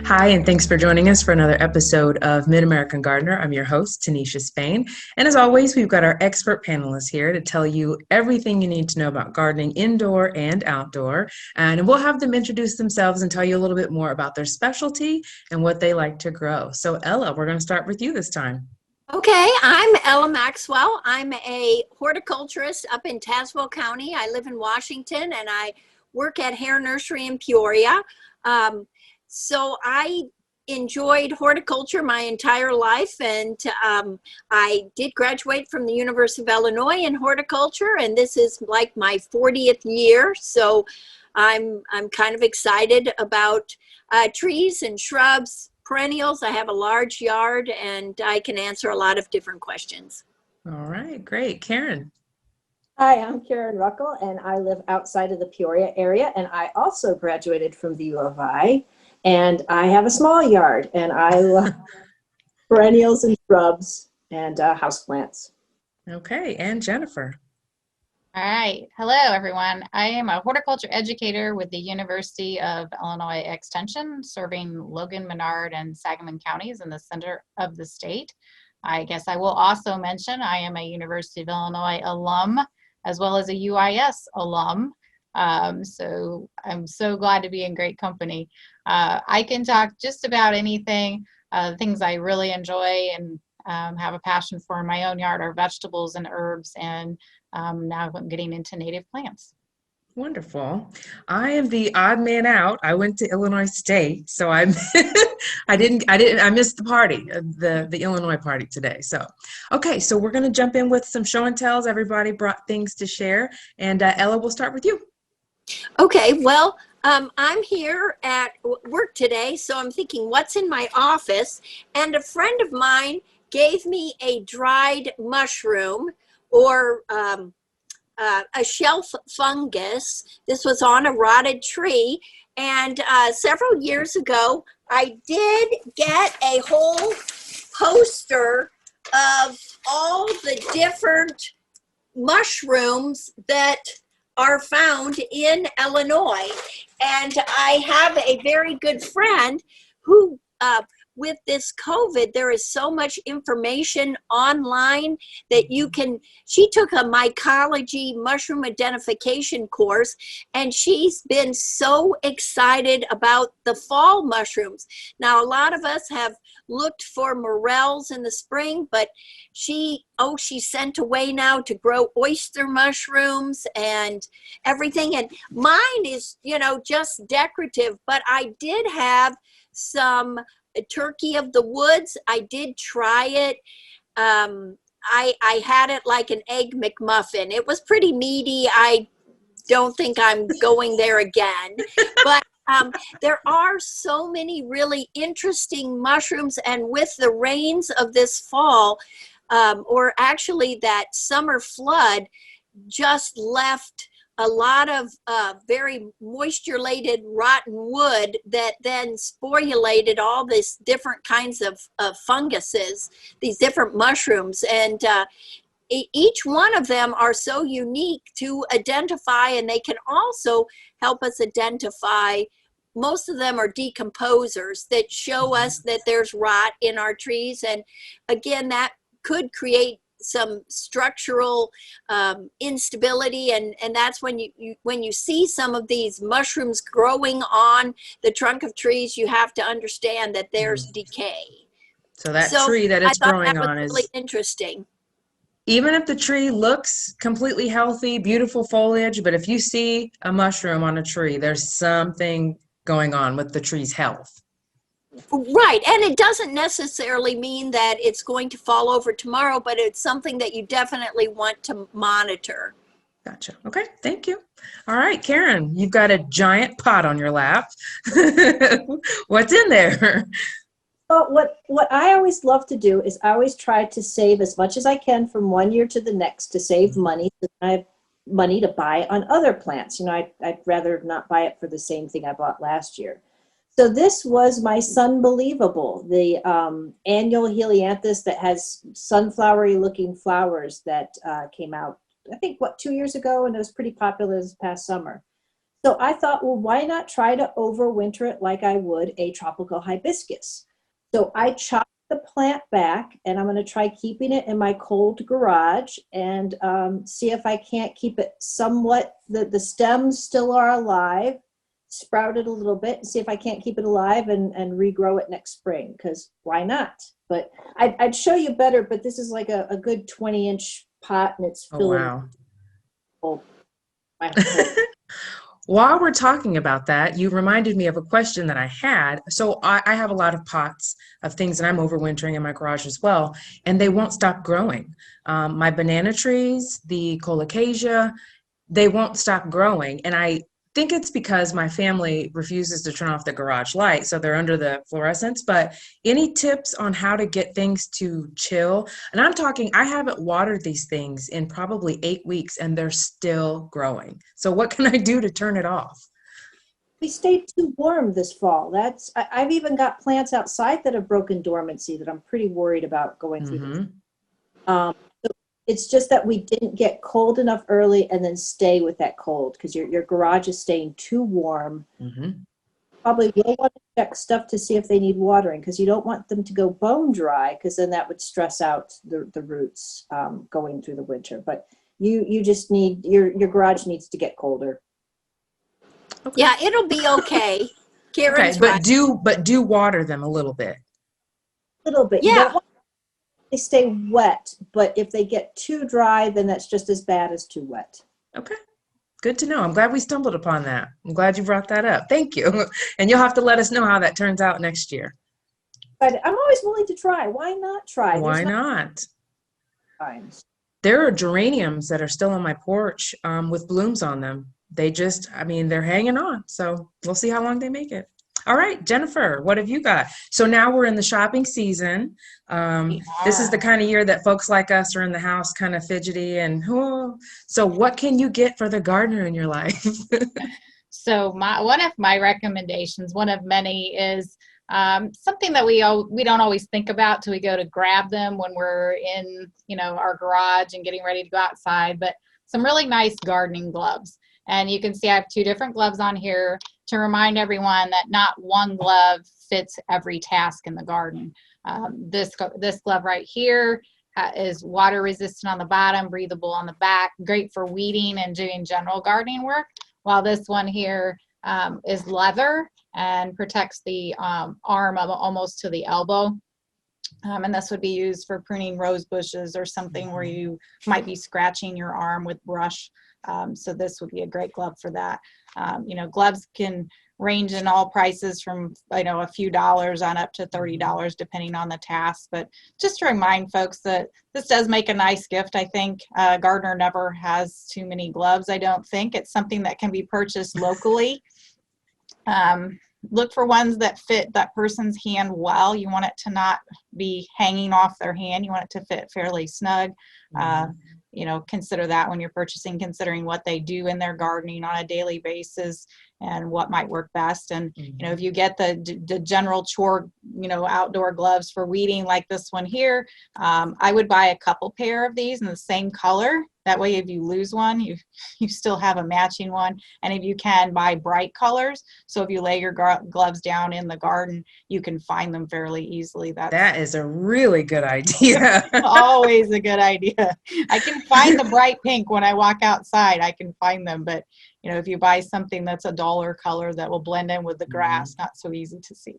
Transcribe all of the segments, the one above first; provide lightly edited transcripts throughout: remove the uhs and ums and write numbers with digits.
Hi, and thanks for joining us for another episode of Mid-American Gardener. I'm your host, Tanisha Spain. And as always, we've got our expert panelists here to tell you everything you need to know about gardening indoor and outdoor. And we'll have them introduce themselves and tell you a little bit more about their specialty and what they like to grow. So Ella, we're going to start with you this time. Okay, I'm Ella Maxwell. I'm a horticulturist up in Tazewell County. I live in Washington and I work at Hare Nursery in Peoria. So I enjoyed horticulture my entire life, and I did graduate from the University of Illinois in horticulture, and this is like my 40th year. So I'm kind of excited about trees and shrubs, perennials. I have a large yard, and I can answer a lot of different questions. All right, great. Karen. Hi, I'm Karen Ruckel, and I live outside of the Peoria area, and I also graduated from the U of I, and I have a small yard, and I love perennials and shrubs and houseplants. Okay, and Jennifer. All right. Hello, everyone. I am a horticulture educator with the University of Illinois Extension, serving Logan, Menard, and Sangamon counties in the center of the state. I guess I will also mention I am a University of Illinois alum, as well as a UIS alum. So I'm so glad to be in great company. I can talk just about anything. Things I really enjoy and have a passion for in my own yard are vegetables and herbs, and now I'm getting into native plants. Wonderful. I am the odd man out. I went to Illinois State, so I missed the party, the Illinois party today. So, okay, so we're going to jump in with some show and tells. Everybody brought things to share, and Ella, we'll start with you. Okay, well, I'm here at work today, so I'm thinking, what's in my office? And a friend of mine gave me a dried mushroom, or a shelf fungus. This was on a rotted tree, and several years ago I did get a whole poster of all the different mushrooms that are found in Illinois, and I have a very good friend who with this COVID, there is so much information online that you can, she took a mycology mushroom identification course, and she's been so excited about the fall mushrooms. Now, a lot of us have looked for morels in the spring, but she's sent away now to grow oyster mushrooms and everything. And mine is, just decorative, but I did have some turkey of the woods. I did try it. I had it like an egg McMuffin. It was pretty meaty. I don't think I'm going there again. But there are so many really interesting mushrooms, and with the rains of this fall, or actually that summer flood, just left a lot of very moisture-laden rotten wood that then sporulated all these different kinds of funguses, these different mushrooms. And each one of them are so unique to identify, and they can also help us identify. Most of them are decomposers that show us that there's rot in our trees. And again, that could create some structural instability, and that's when you see some of these mushrooms growing on the trunk of trees, you have to understand that there's decay. So that tree that it's growing on really is interesting. Even if the tree looks completely healthy, beautiful foliage, but if you see a mushroom on a tree, there's something going on with the tree's health. Right, and it doesn't necessarily mean that it's going to fall over tomorrow, but it's something that you definitely want to monitor. Gotcha. Okay, thank you. All right, Karen, you've got a giant pot on your lap. What's in there? Well, what I always love to do is I always try to save as much as I can from one year to the next to save money. So I have money to buy on other plants. I'd rather not buy it for the same thing I bought last year. So this was my Sunbelievable, the annual helianthus that has sunflowery looking flowers that came out, I think, 2 years ago, and it was pretty popular this past summer. So I thought, well, why not try to overwinter it like I would a tropical hibiscus? So I chopped the plant back, and I'm going to try keeping it in my cold garage and see if I can't keep it somewhat, the stems still are alive, sprout it a little bit, and see if I can't keep it alive and regrow it next spring, because why not? But I'd show you better, but this is like a good 20-inch pot, and it's Oh, filling wow. my whole. While we're talking about that, you reminded me of a question that I had. So I have a lot of pots of things that I'm overwintering in my garage as well, and they won't stop growing. My banana trees, the colocasia, they won't stop growing. And I think it's because my family refuses to turn off the garage light, so they're under the fluorescents. But any tips on how to get things to chill? And I'm talking, I haven't watered these things in probably 8 weeks, and they're still growing. So what can I do to turn it off? We stayed too warm this fall. I've even got plants outside that have broken dormancy that I'm pretty worried about going through this. Um, so it's just that we didn't get cold enough early and then stay with that cold, because your garage is staying too warm. Probably will want to check stuff to see if they need watering, because you don't want them to go bone dry, because then that would stress out the roots going through the winter. But you just need, your garage needs to get colder. Okay. Yeah, it'll be okay. Karen's Okay, right. but do water them a little bit. A little bit. You Yeah. don't want they stay wet, but if they get too dry, then that's just as bad as too wet. Okay. Good to know. I'm glad we stumbled upon that. I'm glad you brought that up. Thank you. And you'll have to let us know how that turns out next year. But I'm always willing to try. Why not try? Why There's not? times. There are geraniums that are still on my porch with blooms on them. They just, I mean, they're hanging on. So we'll see how long they make it. All right, Jennifer, what have you got? So now we're in the shopping season. This is the kind of year that folks like us are in the house kind of fidgety and, oh, so what can you get for the gardener in your life? So one of my recommendations, one of many, is something that we don't always think about till we go to grab them when we're in, our garage and getting ready to go outside. But some really nice gardening gloves. And you can see I have 2 different gloves on here to remind everyone that not one glove fits every task in the garden. This glove right here is water resistant on the bottom, breathable on the back, great for weeding and doing general gardening work. While this one here is leather and protects the arm almost to the elbow. And this would be used for pruning rose bushes or something where you might be scratching your arm with brush. So this would be a great glove for that. Gloves can range in all prices from, a few dollars on up to $30, depending on the task. But just to remind folks that this does make a nice gift, I think. Gardener never has too many gloves, I don't think. It's something that can be purchased locally. Look for ones that fit that person's hand well. You want it to not be hanging off their hand. You want it to fit fairly snug. Consider that when you're purchasing, considering what they do in their gardening on a daily basis and what might work best. And, if you get the general chore, outdoor gloves for weeding like this one here, I would buy a couple pair of these in the same color. That way, if you lose one, you still have a matching one. And if you can, buy bright colors. So if you lay your gloves down in the garden, you can find them fairly easily. That is a really good idea. Always a good idea. I can find the bright pink when I walk outside. I can find them. But, if you buy something that's a duller color that will blend in with the grass, not so easy to see.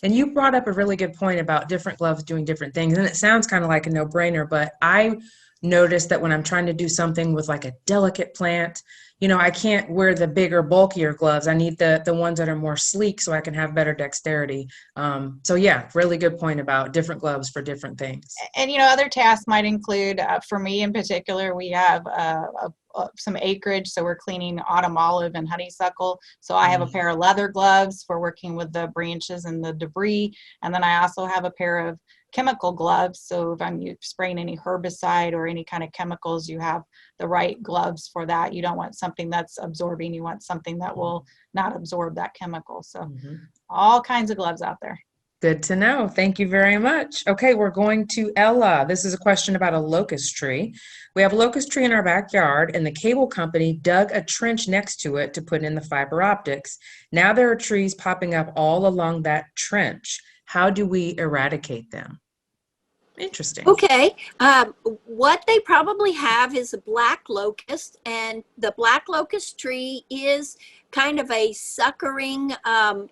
And you brought up a really good point about different gloves doing different things. And it sounds kind of like a no-brainer, but I noticed that when I'm trying to do something with like a delicate plant, I can't wear the bigger, bulkier gloves. I need the ones that are more sleek so I can have better dexterity. So yeah, really good point about different gloves for different things. And, other tasks might include, for me in particular, we have some acreage, so we're cleaning autumn olive and honeysuckle. So I have a pair of leather gloves for working with the branches and the debris. And then I also have a pair of chemical gloves. So if I'm spraying any herbicide or any kind of chemicals, you have the right gloves for that. You don't want something that's absorbing. You want something that will not absorb that chemical. So all kinds of gloves out there. Good to know. Thank you very much. Okay, we're going to Ella. This is a question about a locust tree. We have a locust tree in our backyard, and the cable company dug a trench next to it to put in the fiber optics. Now there are trees popping up all along that trench. How do we eradicate them? Interesting. Okay, what they probably have is a black locust, and the black locust tree is kind of a suckering,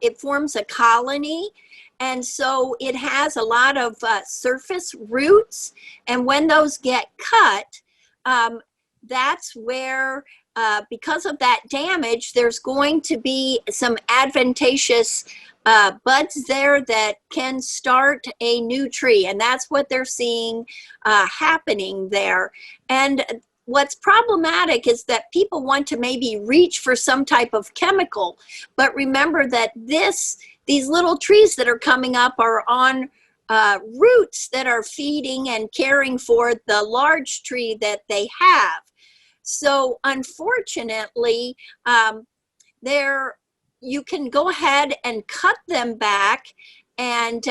it forms a colony, and so it has a lot of surface roots, and when those get cut, that's where, because of that damage, there's going to be some advantageous buds there that can start a new tree, and that's what they're seeing happening there. And what's problematic is that people want to maybe reach for some type of chemical, but remember that these little trees that are coming up are on roots that are feeding and caring for the large tree that they have. So unfortunately, you can go ahead and cut them back and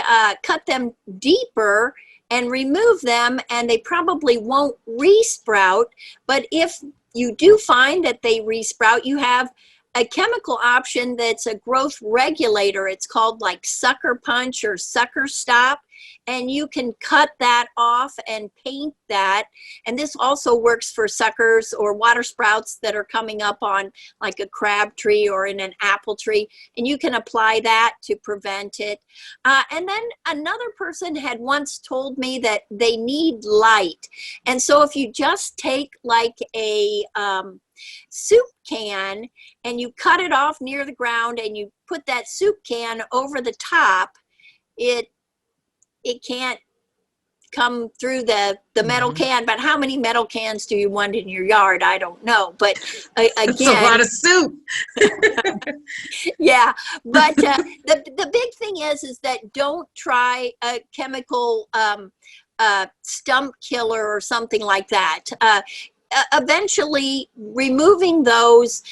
cut them deeper and remove them, and they probably won't resprout. But if you do find that they resprout, you have a chemical option that's a growth regulator. It's called like sucker punch or sucker stop, and you can cut that off and paint that. And this also works for suckers or water sprouts that are coming up on like a crab tree or in an apple tree, and you can apply that to prevent it. And then another person had once told me that they need light, and so if you just take like a soup can and you cut it off near the ground and you put that soup can over the top, it can't come through the metal can. But how many metal cans do you want in your yard? I don't know, but again, That's a lot of soup. yeah, but the big thing is that don't try a chemical stump killer or something like that. Eventually removing those,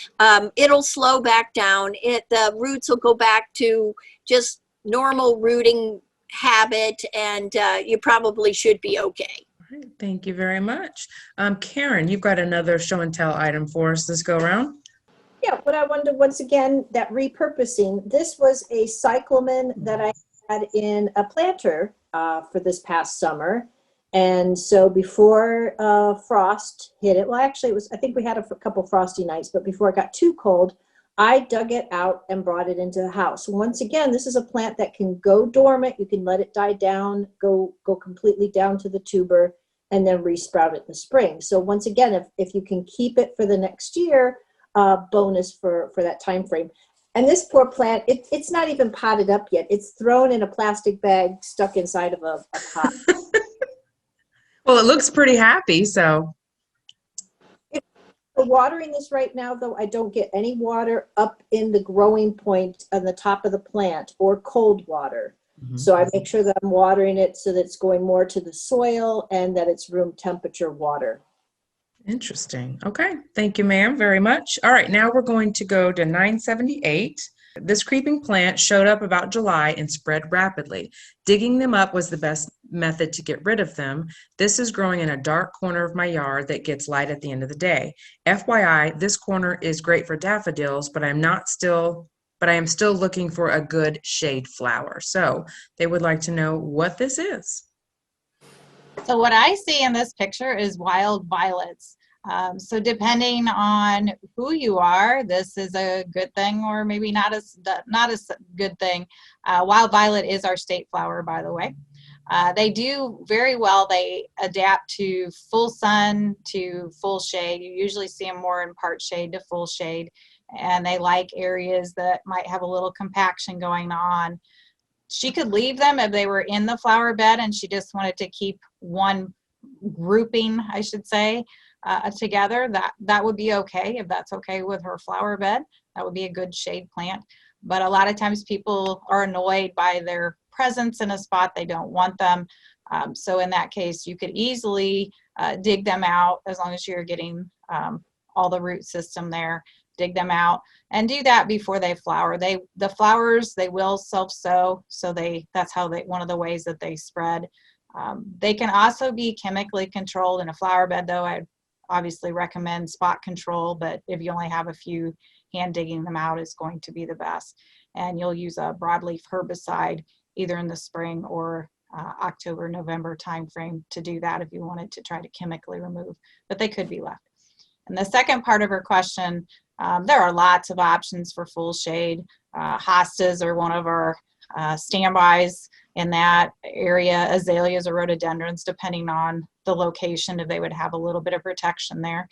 it'll slow back down. The roots will go back to just normal rooting habit, and you probably should be okay. Thank you very much. Karen, you've got another show and tell item for us this go around. Yeah, what I wanted, once again, that repurposing. This was a cyclamen that I had in a planter for this past summer. And so before frost hit it, well, actually, I think we had a couple frosty nights, but before it got too cold, I dug it out and brought it into the house. Once again, this is a plant that can go dormant. You can let it die down, go completely down to the tuber, and then resprout it in the spring. So once again, if you can keep it for the next year, bonus for that time frame. And this poor plant, it's not even potted up yet. It's thrown in a plastic bag stuck inside of a pot. Well, it looks pretty happy, so. Watering this right now, though, I don't get any water up in the growing point on the top of the plant or cold water. Mm-hmm. So I make sure that I'm watering it so that it's going more to the soil and that it's room temperature water. Interesting. Okay. Thank you, ma'am, very much. All right. Now we're going to go to 978. This creeping plant showed up about July and spread rapidly. Digging them up was the best method to get rid of them. This is growing in a dark corner of my yard that gets light at the end of the day. FYI, this corner is great for daffodils, but I am still looking for a good shade flower. So they would like to know what this is. So what I see in this picture is wild violets. So depending on who you are, this is a good thing, or maybe not as good thing. Wild violet is our state flower, by the way. They do very well. They adapt to full sun to full shade. You usually see them more in part shade to full shade, and they like areas that might have a little compaction going on. She could leave them if they were in the flower bed and she just wanted to keep one grouping, I should say, together. That would be okay. If that's okay with her flower bed, that would be a good shade plant. But a lot of times people are annoyed by their presence in a spot. They don't want them. So in that case, you could easily dig them out as long as you're getting all the root system there. dig them out, and do that before they flower. The flowers, they will self-sow, so that's how one of the ways that they spread. They can also be chemically controlled in a flower bed, though. I obviously recommend spot control, but if you only have a few, hand digging them out is going to be the best. And you'll use a broadleaf herbicide either in the spring or October, November timeframe to do that if you wanted to try to chemically remove, but they could be left. And the second part of her question, there are lots of options for full shade. Hostas are one of our standbys in that area. Azaleas or rhododendrons, depending on the location, if they would have a little bit of protection there.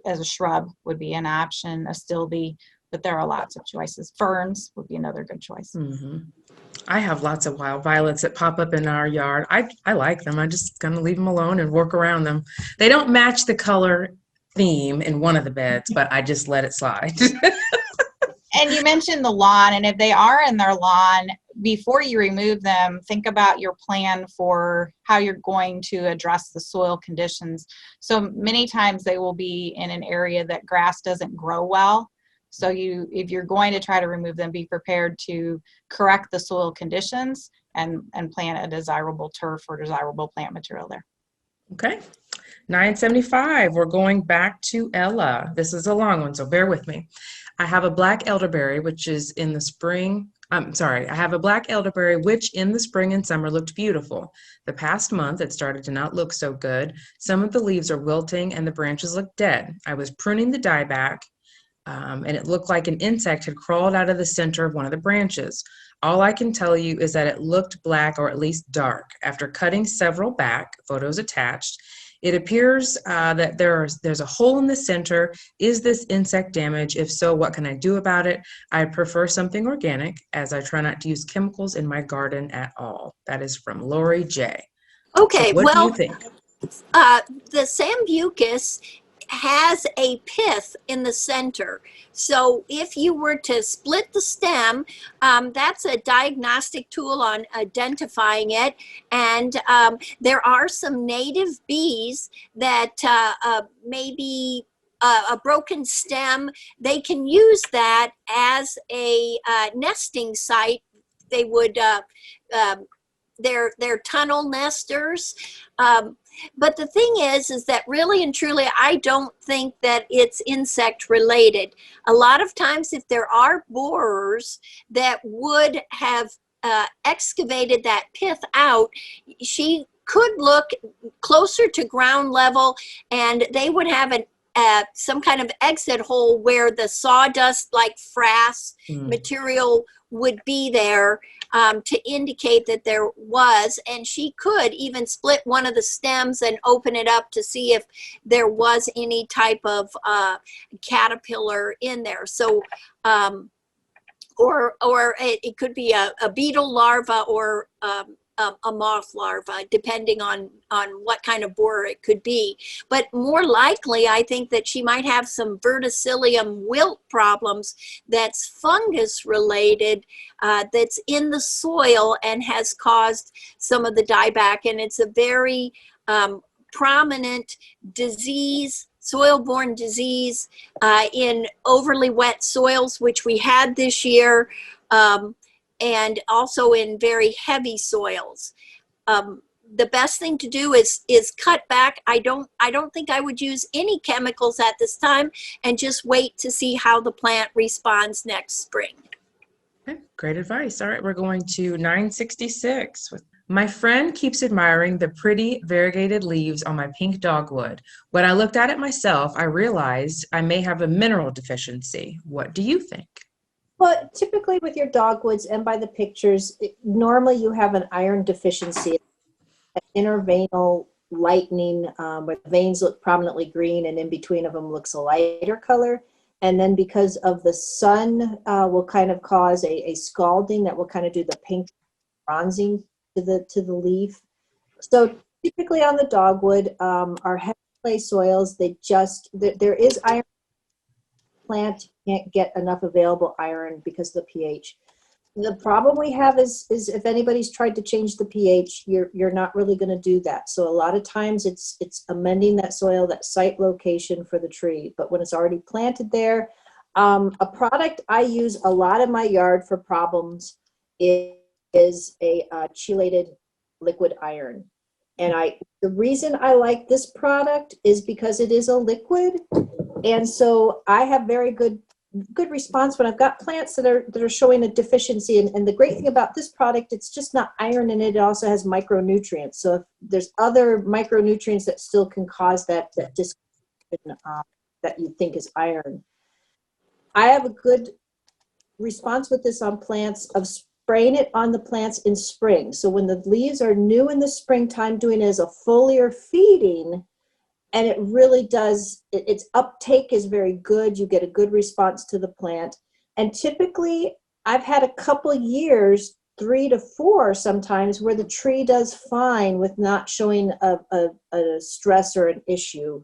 As a shrub would be an option, a stilbe, but there are lots of choices. Ferns would be another good choice. Mm-hmm. I have lots of wild violets that pop up in our yard. I like them. I'm just going to leave them alone and work around them. They don't match the color theme in one of the beds, but I just let it slide. And you mentioned the lawn, and if they are in their lawn, before you remove them, think about your plan for how you're going to address the soil conditions. So many times they will be in an area that grass doesn't grow well. So if you're going to try to remove them, be prepared to correct the soil conditions and plant a desirable turf or desirable plant material there. Okay. 975, we're going back to Ella. This is a long one, so bear with me. I have a black elderberry, which is in the spring. I have a black elderberry, which in the spring and summer looked beautiful. The past month, it started to not look so good. Some of the leaves are wilting and the branches look dead. I was pruning the dieback, and it looked like an insect had crawled out of the center of one of the branches. All I can tell you is that it looked black or at least dark. After cutting several back, photos attached, it appears that there's a hole in the center. Is this insect damage? If so, what can I do about it? I prefer something organic, as I try not to use chemicals in my garden at all. That is from Lori J. Okay, So what do you think? The Sambucus has a pith in the center. So if you were to split the stem, that's a diagnostic tool on identifying it. And there are some native bees that maybe a broken stem, they can use that as a nesting site. They would, they're tunnel nesters. But the thing is that really and truly, I don't think that it's insect related. A lot of times if there are borers that would have excavated that pith out, she could look closer to ground level and they would have some kind of exit hole where the sawdust like frass material would be there to indicate that there was, and she could even split one of the stems and open it up to see if there was any type of caterpillar in there. So or it could be a beetle larva or a moth larva, depending on what kind of borer it could be. But more likely, I think that she might have some verticillium wilt problems that's fungus related, that's in the soil and has caused some of the dieback. And it's a very prominent disease, soil-borne disease in overly wet soils, which we had this year. And also in very heavy soils. The best thing to do is cut back. I don't think I would use any chemicals at this time and just wait to see how the plant responds next spring. Okay, great advice. All right, we're going to 966. My friend keeps admiring the pretty variegated leaves on my pink dogwood. When I looked at it myself, I realized I may have a mineral deficiency. What do you think? Well, typically with your dogwoods and by the pictures, normally you have an iron deficiency, interveinal lightening, where the veins look prominently green and in between of them looks a lighter color. And then because of the sun will kind of cause a scalding that will kind of do the pink bronzing to the leaf. So typically on the dogwood, our heavy clay soils, there is iron. Plant can't get enough available iron because of the pH. The problem we have is if anybody's tried to change the pH, you're not really going to do that. So a lot of times it's amending that soil, that site location for the tree. But when it's already planted there, A product I use a lot in my yard for problems is a chelated liquid iron. And the reason I like this product is because it is a liquid. And so I have very good response when I've got plants that are showing a deficiency. And the great thing about this product, it's just not iron in it. It also has micronutrients. So if there's other micronutrients that still can cause that that you think is iron. I have a good response with this on plants of spraying it on the plants in spring. So when the leaves are new in the springtime, doing it as a foliar feeding, and it really does, its uptake is very good. You get a good response to the plant. And typically, I've had a couple years, 3 to 4 sometimes, where the tree does fine with not showing a stress or an issue.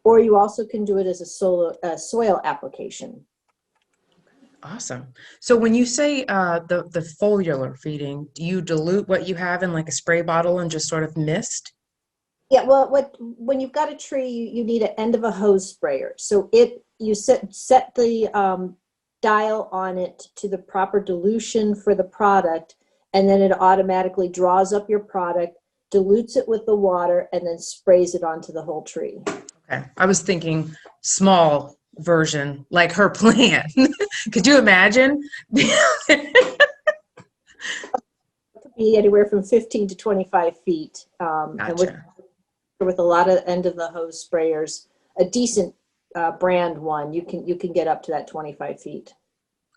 Or you also can do it as a soil application. Awesome. So when you say the foliar feeding, do you dilute what you have in like a spray bottle and just sort of mist? Yeah, well, when you've got a tree, you need an end of a hose sprayer. So you set the dial on it to the proper dilution for the product, and then it automatically draws up your product, dilutes it with the water, and then sprays it onto the whole tree. Okay. I was thinking small version, like her plant. Could you imagine? It could be anywhere from 15 to 25 feet. And with a lot of end of the hose sprayers, a decent brand one, you can get up to that 25 feet.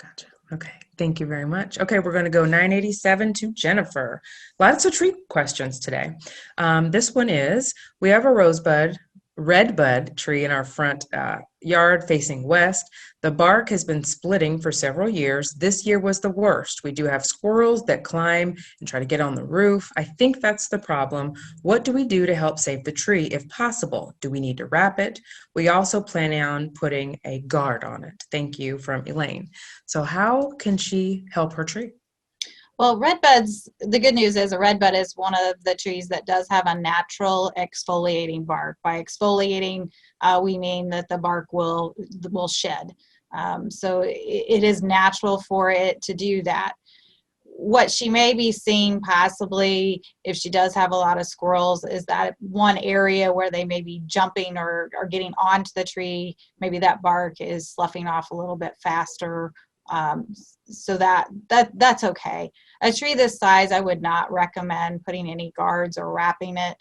Gotcha. Okay. Thank you very much. Okay, we're going to go 987 to Jennifer. Lots of tree questions today. This one is, we have a redbud tree in our front yard facing west. The bark has been splitting for several years. This year was the worst. We do have squirrels that climb and try to get on the roof. I think that's the problem. What do we do to help save the tree if possible? Do we need to wrap it? We also plan on putting a guard on it. Thank you, from Elaine. So how can she help her tree? Well, redbuds, the good news is a redbud is one of the trees that does have a natural exfoliating bark. By exfoliating, we mean that the bark will shed. So it is natural for it to do that. What she may be seeing possibly, if she does have a lot of squirrels, is that one area where they may be jumping or getting onto the tree, maybe that bark is sloughing off a little bit faster. So that's okay. A tree this size, I would not recommend putting any guards or wrapping it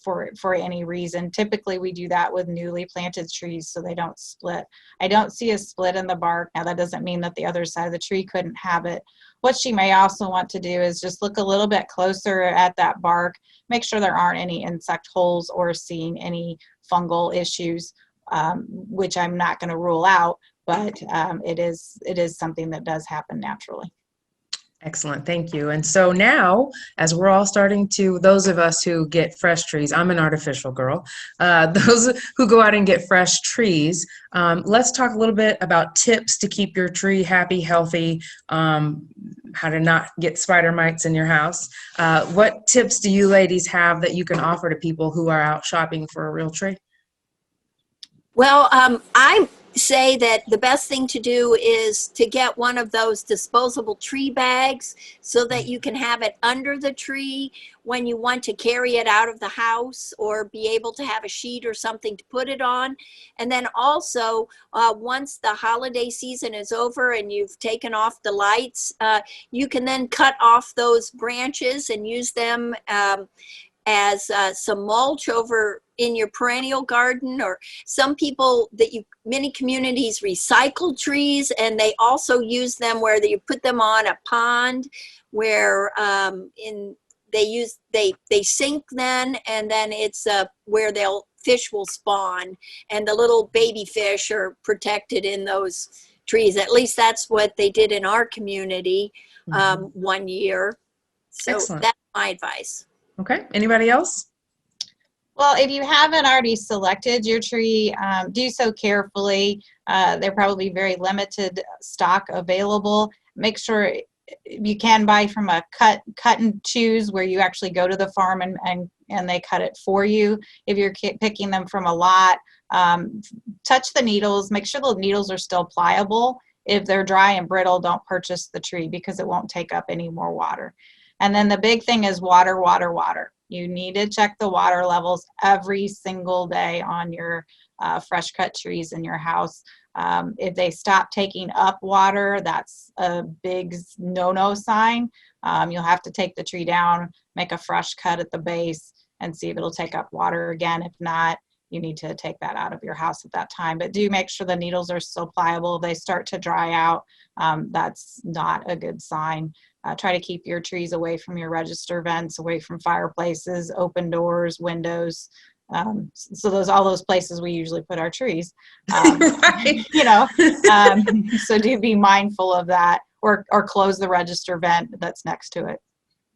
for any reason. Typically, we do that with newly planted trees so they don't split. I don't see a split in the bark. Now, that doesn't mean that the other side of the tree couldn't have it. What she may also want to do is just look a little bit closer at that bark, make sure there aren't any insect holes or seeing any fungal issues, which I'm not going to rule out. But it is something that does happen naturally. Excellent. Thank you. And so now, as we're all starting to, those of us who get fresh trees, I'm an artificial girl, those who go out and get fresh trees, let's talk a little bit about tips to keep your tree happy, healthy, how to not get spider mites in your house. What tips do you ladies have that you can offer to people who are out shopping for a real tree? Well, I say that the best thing to do is to get one of those disposable tree bags so that you can have it under the tree when you want to carry it out of the house, or be able to have a sheet or something to put it on. And then also, once the holiday season is over and you've taken off the lights, you can then cut off those branches and use them as some mulch over in your perennial garden. Or some people many communities recycle trees, and they also use them where you put them on a pond where they sink then, and then it's where fish will spawn, and the little baby fish are protected in those trees. At least that's what they did in our community one year. So Excellent. That's my advice. Okay. Anybody else? Well, if you haven't already selected your tree, do so carefully. There are probably very limited stock available. Make sure you can buy from a cut and choose, where you actually go to the farm and they cut it for you. If you're picking them from a lot, touch the needles, make sure the needles are still pliable. If they're dry and brittle, don't purchase the tree because it won't take up any more water. And then the big thing is water, water, water. You need to check the water levels every single day on your fresh cut trees in your house. If they stop taking up water, that's a big no-no sign. You'll have to take the tree down, make a fresh cut at the base, and see if it'll take up water again. If not, you need to take that out of your house at that time. But do make sure the needles are still pliable. If they start to dry out, that's not a good sign. Try to keep your trees away from your register vents, away from fireplaces, open doors, windows. So all those places we usually put our trees, Right. So do be mindful of that, or close the register vent that's next to it.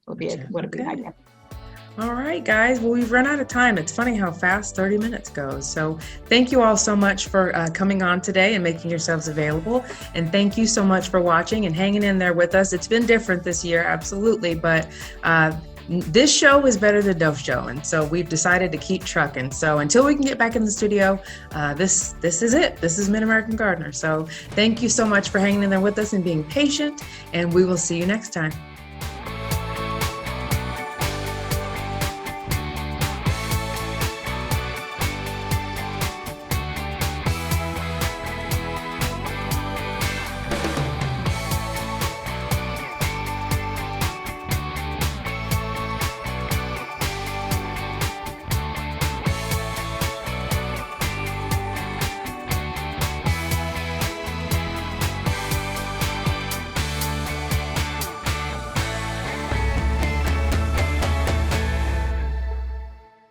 Would be an idea. All right, guys. Well, we've run out of time. It's funny how fast 30 minutes goes. So thank you all so much for coming on today and making yourselves available. And thank you so much for watching and hanging in there with us. It's been different this year, absolutely. But this show is better than Dove Show. And so we've decided to keep trucking. So until we can get back in the studio, this is it. This is Mid-American Gardener. So thank you so much for hanging in there with us and being patient. And we will see you next time.